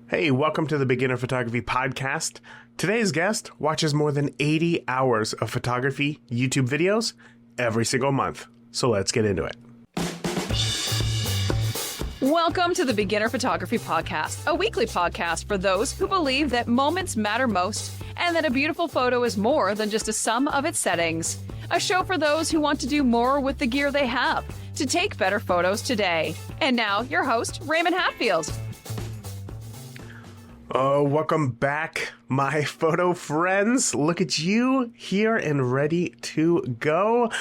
Hey, welcome to the Beginner Photography Podcast. Today's guest watches more than 80 hours of photography YouTube videos every single month. So let's get into it. Welcome to the Beginner Photography Podcast, a weekly podcast for those who believe that moments matter most and that a beautiful photo is more than just a sum of its settings. A show for those who want to do more with the gear they have to take better photos today. And now, your host, Raymond Hatfield. Oh, welcome back, my photo friends. Look at you here and ready to go.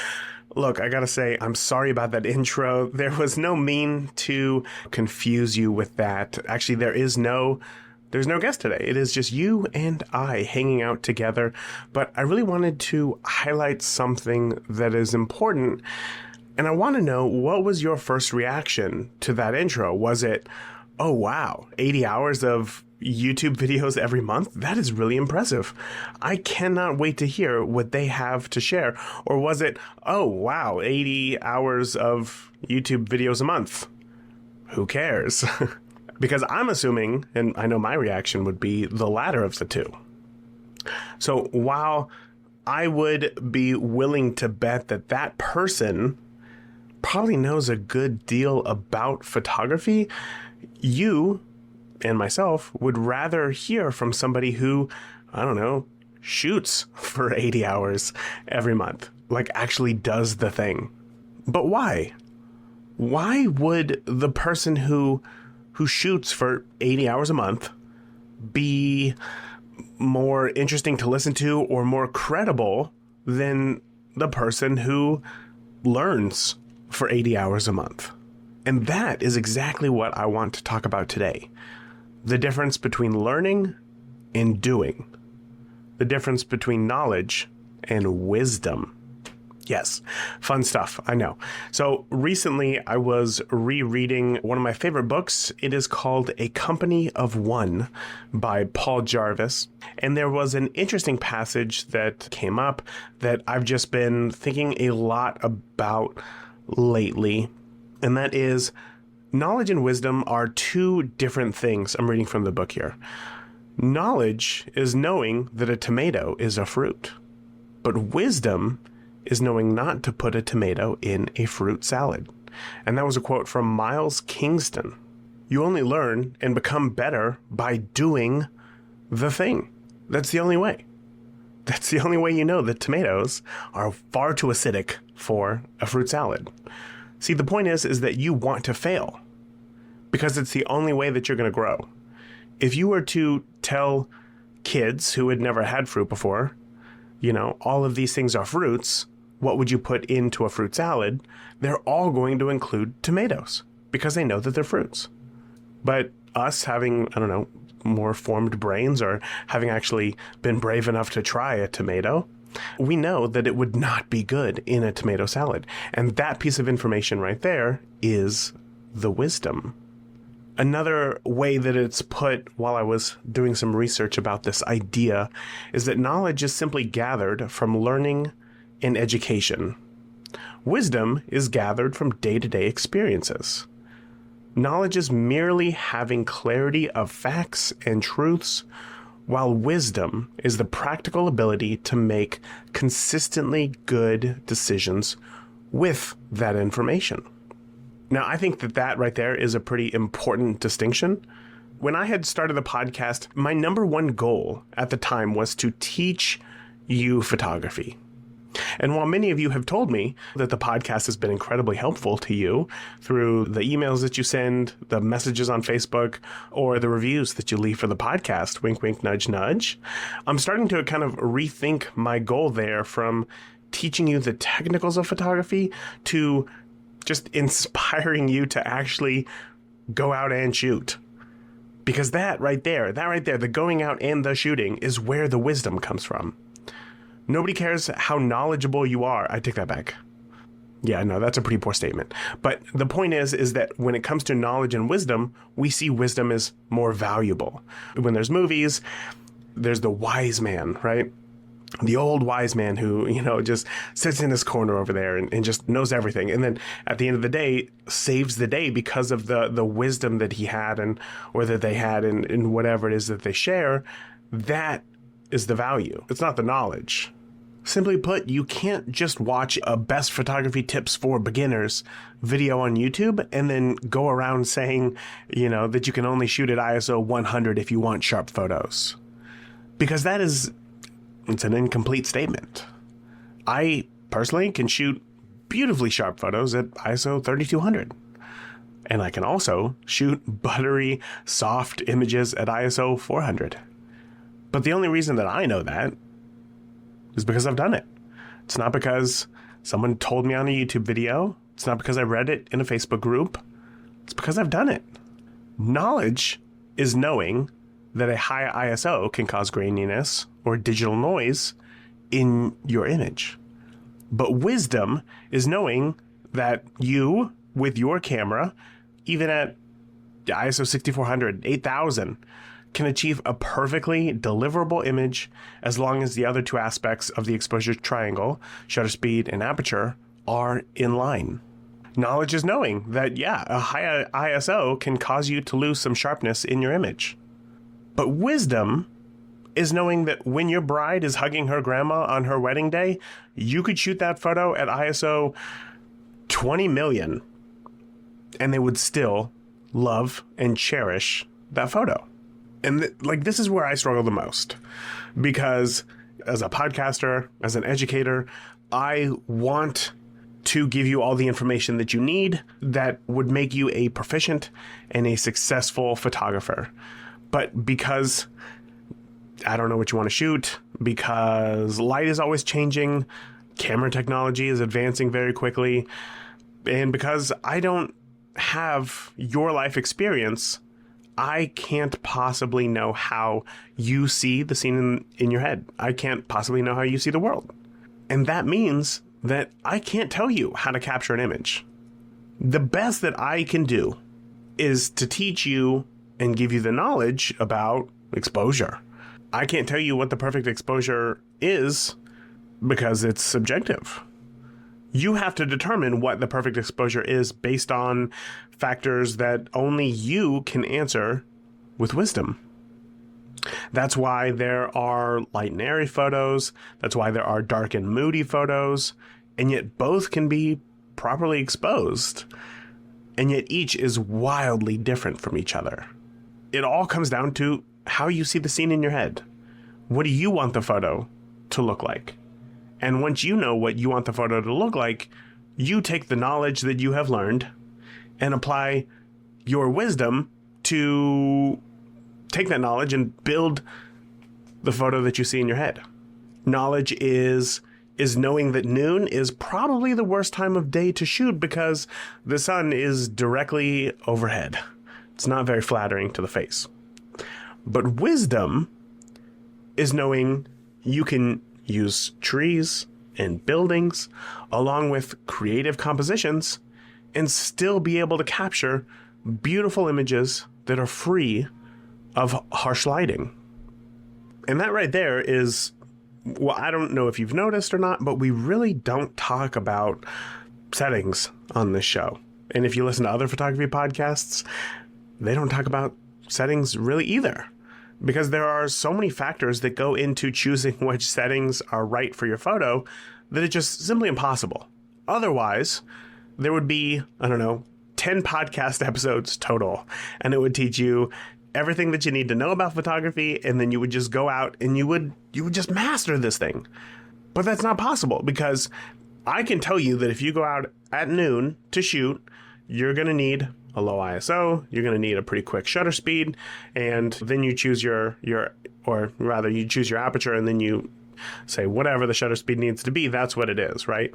Look, I gotta say, I'm sorry about that intro. There was no mean to confuse you with that. Actually, there's no guest today. It is just you and I hanging out together. But I really wanted to highlight something that is important. And I want to know, what was your first reaction to that intro? Was it, oh, wow, 80 hours of YouTube videos every month? That is really impressive. I cannot wait to hear what they have to share. Or was it, oh, wow, 80 hours of YouTube videos a month? Who cares? Because I'm assuming, and I know my reaction would be the latter of the two. So while I would be willing to bet that that person probably knows a good deal about photography, you and myself would rather hear from somebody who, I don't know, shoots for 80 hours every month, like actually does the thing. But why? Why would the person who shoots for 80 hours a month be more interesting to listen to or more credible than the person who learns for 80 hours a month? And that is exactly what I want to talk about today. The difference between learning and doing. The difference between knowledge and wisdom. Yes, fun stuff, I know. So recently I was rereading one of my favorite books. It is called A Company of One by Paul Jarvis. And there was an interesting passage that came up that I've just been thinking a lot about lately. And that is, knowledge and wisdom are two different things. I'm reading from the book here. Knowledge is knowing that a tomato is a fruit. But wisdom is knowing not to put a tomato in a fruit salad. And that was a quote from Miles Kingston. You only learn and become better by doing the thing. That's the only way. That's the only way you know that tomatoes are far too acidic for a fruit salad. See, the point is that you want to fail because it's the only way that you're going to grow. If you were to tell kids who had never had fruit before, all of these things are fruits, what would you put into a fruit salad? They're all going to include tomatoes because they know that they're fruits. But us having, more formed brains or having actually been brave enough to try a tomato, we know that it would not be good in a tomato salad. And that piece of information right there is the wisdom. Another way that it's put while I was doing some research about this idea is that knowledge is simply gathered from learning and education. Wisdom is gathered from day-to-day experiences. Knowledge is merely having clarity of facts and truths, while wisdom is the practical ability to make consistently good decisions with that information. Now, I think that right there is a pretty important distinction. When I had started the podcast, my number one goal at the time was to teach you photography. And while many of you have told me that the podcast has been incredibly helpful to you through the emails that you send, the messages on Facebook, or the reviews that you leave for the podcast, wink, wink, nudge, nudge, I'm starting to kind of rethink my goal there from teaching you the technicals of photography to just inspiring you to actually go out and shoot. Because that right there, the going out and the shooting is where the wisdom comes from. Nobody cares how knowledgeable you are. I take that back. Yeah, no, that's a pretty poor statement. But the point is that when it comes to knowledge and wisdom, we see wisdom as more valuable. When there's movies, there's the wise man, right? the old wise man who, just sits in his corner over there and just knows everything. And then at the end of the day, saves the day because of the wisdom that he had or that they had in whatever it is that they share. That is the value. It's not the knowledge. Simply put, you can't just watch a best photography tips for beginners video on YouTube and then go around saying, that you can only shoot at ISO 100 if you want sharp photos. Because it's an incomplete statement. I personally can shoot beautifully sharp photos at ISO 3200. And I can also shoot buttery, soft images at ISO 400. But the only reason that I know that is because I've done it. It's not because someone told me on a YouTube video. It's not because I read it in a Facebook group. It's because I've done it. Knowledge is knowing that a high ISO can cause graininess or digital noise in your image. But wisdom is knowing that you, with your camera, even at ISO 6400, 8000, can achieve a perfectly deliverable image as long as the other two aspects of the exposure triangle, shutter speed and aperture, are in line. Knowledge is knowing that, a high ISO can cause you to lose some sharpness in your image. But wisdom is knowing that when your bride is hugging her grandma on her wedding day, you could shoot that photo at ISO 20 million and they would still love and cherish that photo. And this is where I struggle the most, because as a podcaster, as an educator, I want to give you all the information that you need that would make you a proficient and a successful photographer. But because I don't know what you want to shoot, because light is always changing, camera technology is advancing very quickly, and because I don't have your life experience, I can't possibly know how you see the scene in your head. I can't possibly know how you see the world. And that means that I can't tell you how to capture an image. The best that I can do is to teach you and give you the knowledge about exposure. I can't tell you what the perfect exposure is because it's subjective. You have to determine what the perfect exposure is based on factors that only you can answer with wisdom. That's why there are light and airy photos. That's why there are dark and moody photos. And yet both can be properly exposed. And yet each is wildly different from each other. It all comes down to how you see the scene in your head. What do you want the photo to look like? And once you know what you want the photo to look like, you take the knowledge that you have learned and apply your wisdom to take that knowledge and build the photo that you see in your head. Knowledge is knowing that noon is probably the worst time of day to shoot because the sun is directly overhead. It's not very flattering to the face. But wisdom is knowing you can use trees and buildings along with creative compositions and still be able to capture beautiful images that are free of harsh lighting. And that right there is, well, I don't know if you've noticed or not, but we really don't talk about settings on this show. And if you listen to other photography podcasts, they don't talk about settings really either. Because there are so many factors that go into choosing which settings are right for your photo that it's just simply impossible. Otherwise, there would be, 10 podcast episodes total, and it would teach you everything that you need to know about photography, and then you would just go out and you would just master this thing. But that's not possible, because I can tell you that if you go out at noon to shoot, you're going to need a low ISO, you're going to need a pretty quick shutter speed, and then you choose you choose your aperture, and then you say whatever the shutter speed needs to be, that's what it is, right?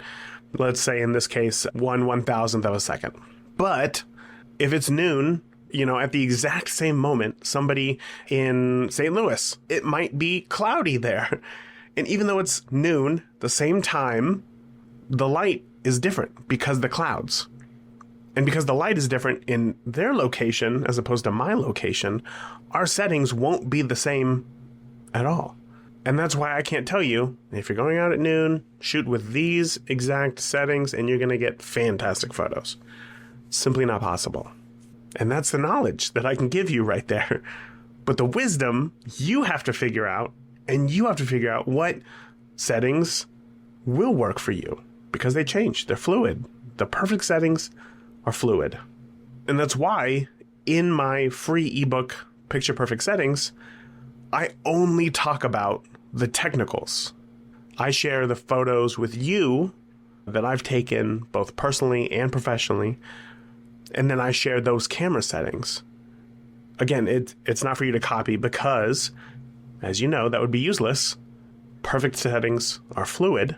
Let's say in this case, 1/1000th of a second. But if it's noon, at the exact same moment, somebody in St. Louis, it might be cloudy there. And even though it's noon, the same time, the light is different because the clouds. And because the light is different in their location as opposed to my location, our settings won't be the same at all. And that's why I can't tell you, if you're going out at noon, shoot with these exact settings and you're going to get fantastic photos. Simply not possible. And that's the knowledge that I can give you right there. But the wisdom you have to figure out, and you have to figure out what settings will work for you, because they change. They're fluid. The perfect settings are fluid. And that's why in my free ebook, Picture Perfect Settings, I only talk about the technicals. I share the photos with you that I've taken both personally and professionally, and then I share those camera settings. Again, it's not for you to copy because, as you know, that would be useless. Perfect settings are fluid,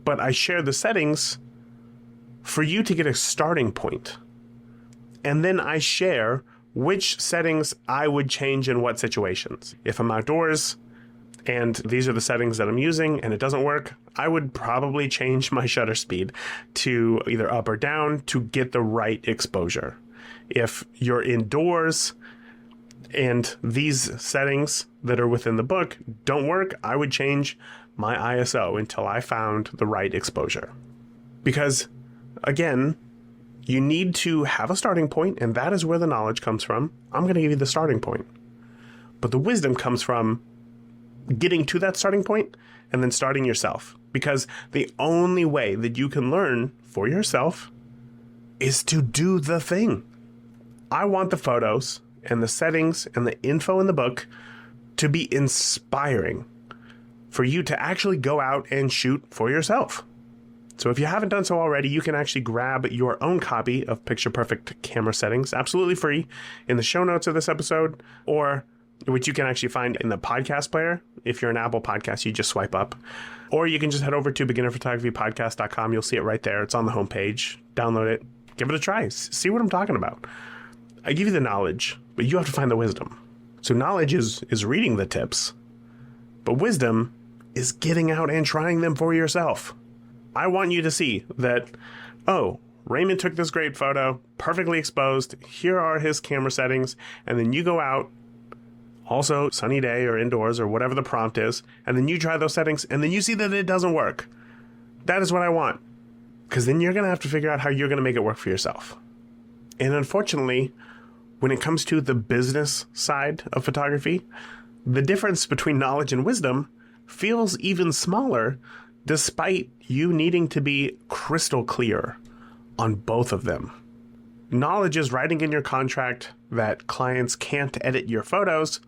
but I share the settings for you to get a starting point. And then I share which settings I would change in what situations. If I'm outdoors and these are the settings that I'm using and it doesn't work, I would probably change my shutter speed to either up or down to get the right exposure. If you're indoors and these settings that are within the book don't work, I would change my ISO until I found the right exposure. Because, again, you need to have a starting point, and that is where the knowledge comes from. I'm going to give you the starting point. But the wisdom comes from getting to that starting point and then starting yourself. Because the only way that you can learn for yourself is to do the thing. I want the photos and the settings and the info in the book to be inspiring for you to actually go out and shoot for yourself. So if you haven't done so already, you can actually grab your own copy of Picture Perfect Camera Settings, absolutely free, in the show notes of this episode, or which you can actually find in the podcast player. If you're an Apple podcast, you just swipe up. Or you can just head over to beginnerphotographypodcast.com. You'll see it right there. It's on the homepage. Download it. Give it a try. See what I'm talking about. I give you the knowledge, but you have to find the wisdom. So knowledge is reading the tips, but wisdom is getting out and trying them for yourself. I want you to see that, oh, Raymond took this great photo, perfectly exposed. Here are his camera settings. And then you go out, also sunny day or indoors or whatever the prompt is, and then you try those settings and then you see that it doesn't work. That is what I want. Because then you're going to have to figure out how you're going to make it work for yourself. And unfortunately, when it comes to the business side of photography, the difference between knowledge and wisdom feels even smaller, despite you needing to be crystal clear on both of them. Knowledge is writing in your contract that clients can't edit your photos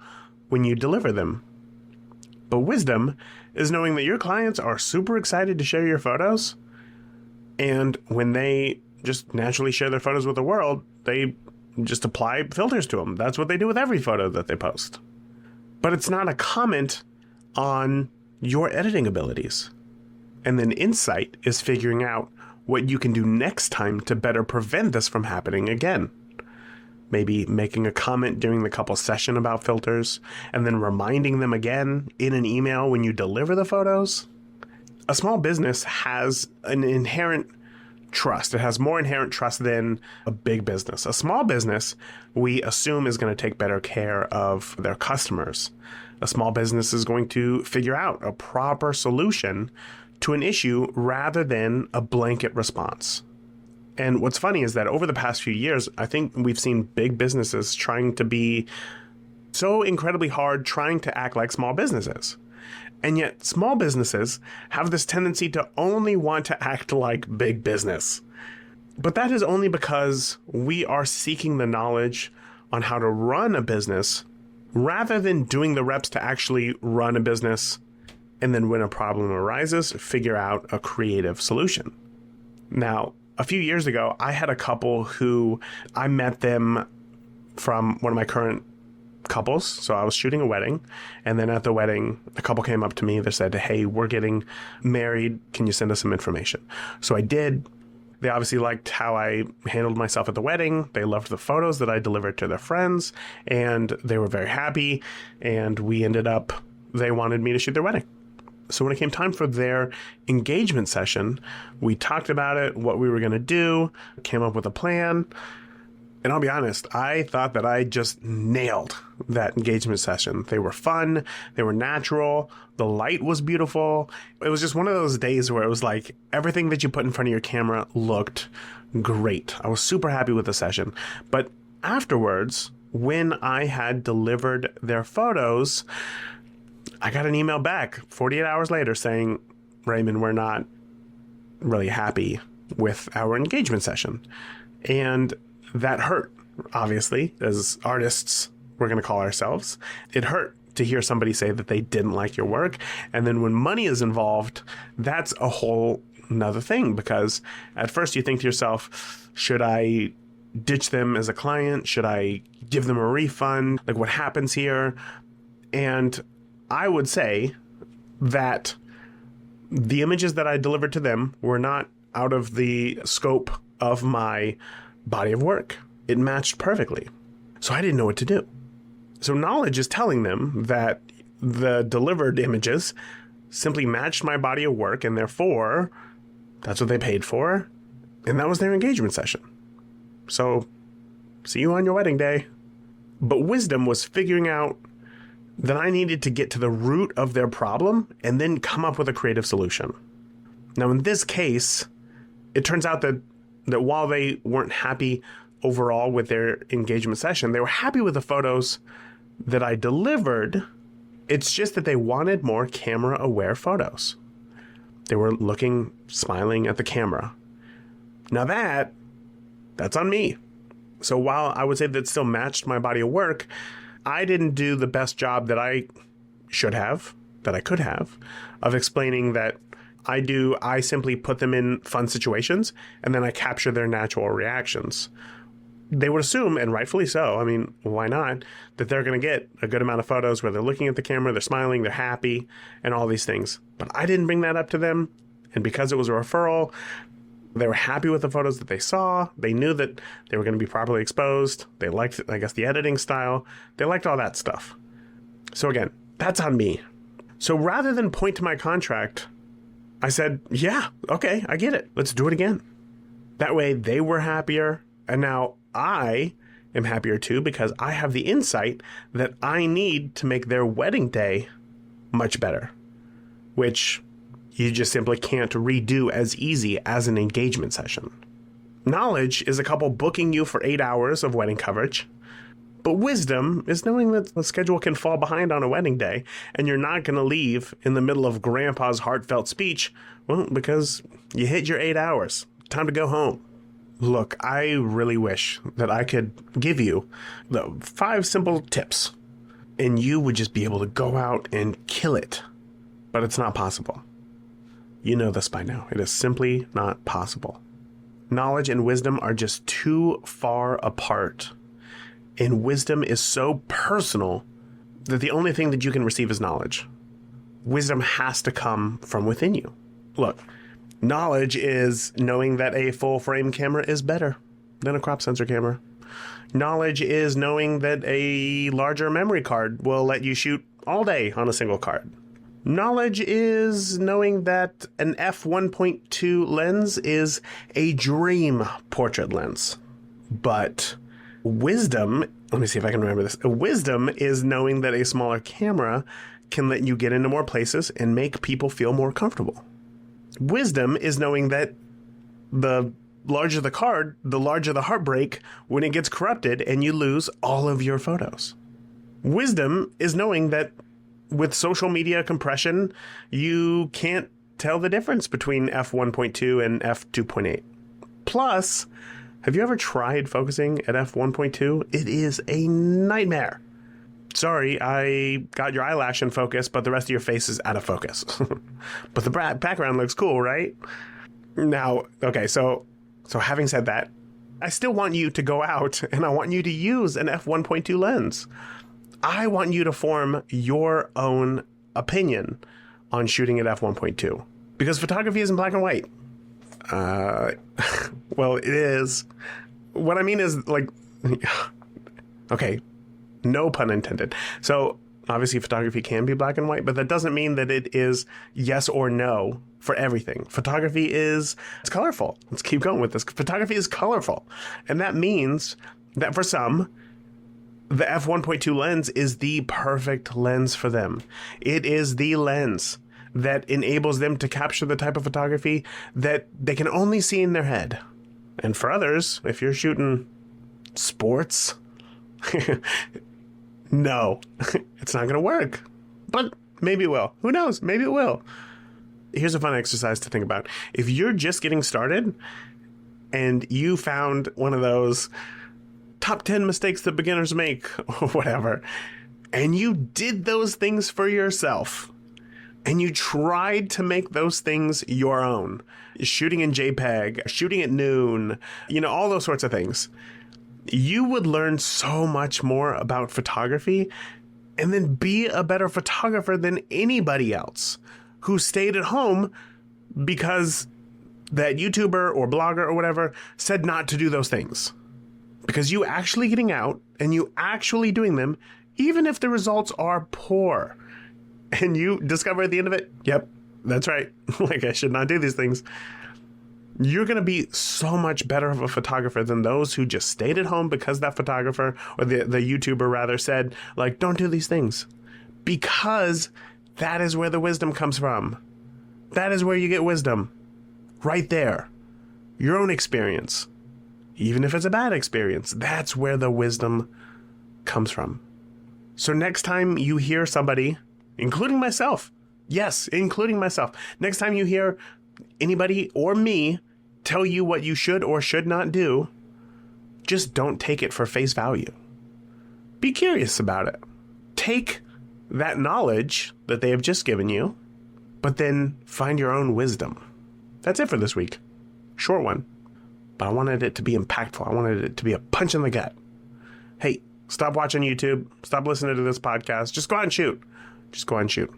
when you deliver them. But wisdom is knowing that your clients are super excited to share your photos, and when they just naturally share their photos with the world, they just apply filters to them. That's what they do with every photo that they post. But it's not a comment on your editing abilities. And then insight is figuring out what you can do next time to better prevent this from happening again. Maybe making a comment during the couple session about filters and then reminding them again in an email when you deliver the photos. A small business has an inherent trust. It has more inherent trust than a big business. A small business, we assume, is going to take better care of their customers. A small business is going to figure out a proper solution to an issue rather than a blanket response. And what's funny is that over the past few years, I think we've seen big businesses trying to be so incredibly hard, trying to act like small businesses. And yet small businesses have this tendency to only want to act like big business. But that is only because we are seeking the knowledge on how to run a business rather than doing the reps to actually run a business, and then when a problem arises, figure out a creative solution. Now, a few years ago, I had a couple who I met them from one of my current couples. So I was shooting a wedding, and then at the wedding, a couple came up to me. They said, "Hey, we're getting married. Can you send us some information?" So I did. They obviously liked how I handled myself at the wedding. They loved the photos that I delivered to their friends, and they were very happy. And they wanted me to shoot their wedding. So when it came time for their engagement session, we talked about it, what we were going to do, came up with a plan. And I'll be honest, I thought that I just nailed that engagement session. They were fun. They were natural. The light was beautiful. It was just one of those days where it was like everything that you put in front of your camera looked great. I was super happy with the session. But afterwards, when I had delivered their photos, I got an email back 48 hours later saying, Raymond, we're not really happy with our engagement session. And that hurt, obviously, as artists, we're going to call ourselves. It hurt to hear somebody say that they didn't like your work. And then when money is involved, that's a whole nother thing, because at first you think to yourself, should I ditch them as a client? Should I give them a refund? Like, what happens here? And I would say that the images that I delivered to them were not out of the scope of my body of work. It matched perfectly. So I didn't know what to do. So Knowledge is telling them that the delivered images simply matched my body of work, and therefore that's what they paid for. And that was their engagement session. So see you on your wedding day. But Wisdom was figuring out that I needed to get to the root of their problem and then come up with a creative solution. Now, in this case, it turns out that while they weren't happy overall with their engagement session, they were happy with the photos that I delivered. It's just that they wanted more camera-aware photos. They were looking, smiling at the camera. Now that's on me. So while I would say that still matched my body of work, I didn't do the best job that I should have, that I could have, of explaining that I simply put them in fun situations and then I capture their natural reactions. They would assume, and rightfully so, I mean, why not, that they're going to get a good amount of photos where they're looking at the camera, they're smiling, they're happy, and all these things. But I didn't bring that up to them. And because it was a referral, they were happy with the photos that they saw. They knew that they were going to be properly exposed. They liked, I guess, the editing style. They liked all that stuff. So again, that's on me. So rather than point to my contract, I said, yeah, okay, I get it. Let's do it again. That way they were happier. And now I am happier too, because I have the insight that I need to make their wedding day much better, which you just simply can't redo as easy as an engagement session. Knowledge is a couple booking you for 8 hours of wedding coverage. But Wisdom is knowing that the schedule can fall behind on a wedding day, and you're not going to leave in the middle of Grandpa's heartfelt speech, well, because you hit your 8 hours. Time to go home. Look, I really wish that I could give you the 5 simple tips, and you would just be able to go out and kill it. But it's not possible. You know this by now. It is simply not possible. Knowledge and wisdom are just too far apart. And wisdom is so personal that the only thing that you can receive is knowledge. Wisdom has to come from within you. Look, knowledge is knowing that a full frame camera is better than a crop sensor camera. Knowledge is knowing that a larger memory card will let you shoot all day on a single card. Knowledge is knowing that an f1.2 lens is a dream portrait lens. But wisdom, let me see if I can remember this. Wisdom is knowing that a smaller camera can let you get into more places and make people feel more comfortable. Wisdom is knowing that the larger the card, the larger the heartbreak when it gets corrupted and you lose all of your photos. Wisdom is knowing that with social media compression, you can't tell the difference between f1.2 and f2.8. Plus, have you ever tried focusing at f1.2? It is a nightmare. Sorry, I got your eyelash in focus, but the rest of your face is out of focus. But the background looks cool, right? Now, okay, so having said that, I still want you to go out and I want you to use an f1.2 lens. I want you to form your own opinion on shooting at f1.2 because photography isn't black and white. Well, it is. What I mean is, like, okay, no pun intended. So obviously photography can be black and white, but that doesn't mean that it is yes or no for everything. Photography it's colorful. Let's keep going with this. Photography is colorful. And that means that for some, the f1.2 lens is the perfect lens for them. It is the lens that enables them to capture the type of photography that they can only see in their head. And for others, if you're shooting sports, no, it's not going to work. But maybe it will. Who knows? Maybe it will. Here's a fun exercise to think about. If you're just getting started and you found one of those top 10 mistakes that beginners make or whatever, and you did those things for yourself, and you tried to make those things your own, shooting in JPEG, shooting at noon, all those sorts of things, you would learn so much more about photography and then be a better photographer than anybody else who stayed at home because that YouTuber or blogger or whatever said not to do those things. Because you actually getting out and you actually doing them, even if the results are poor, and you discover at the end of it, yep, that's right, like I should not do these things, you're going to be so much better of a photographer than those who just stayed at home because that photographer or the YouTuber rather said, like, don't do these things. Because that is where the wisdom comes from. That is where you get wisdom. Right there. Your own experience. Even if it's a bad experience, that's where the wisdom comes from. So next time you hear somebody, including myself, yes, including myself, next time you hear anybody or me tell you what you should or should not do, just don't take it for face value. Be curious about it. Take that knowledge that they have just given you, but then find your own wisdom. That's it for this week. Short one, but I wanted it to be impactful. I wanted it to be a punch in the gut. Hey, stop watching YouTube. Stop listening to this podcast. Just go out and shoot. Just go out and shoot.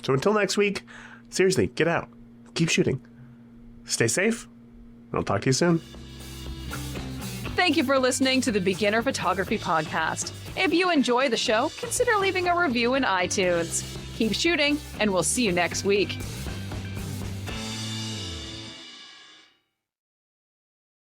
So until next week, seriously, get out. Keep shooting. Stay safe. I'll talk to you soon. Thank you for listening to the Beginner Photography Podcast. If you enjoy the show, consider leaving a review in iTunes. Keep shooting, and we'll see you next week.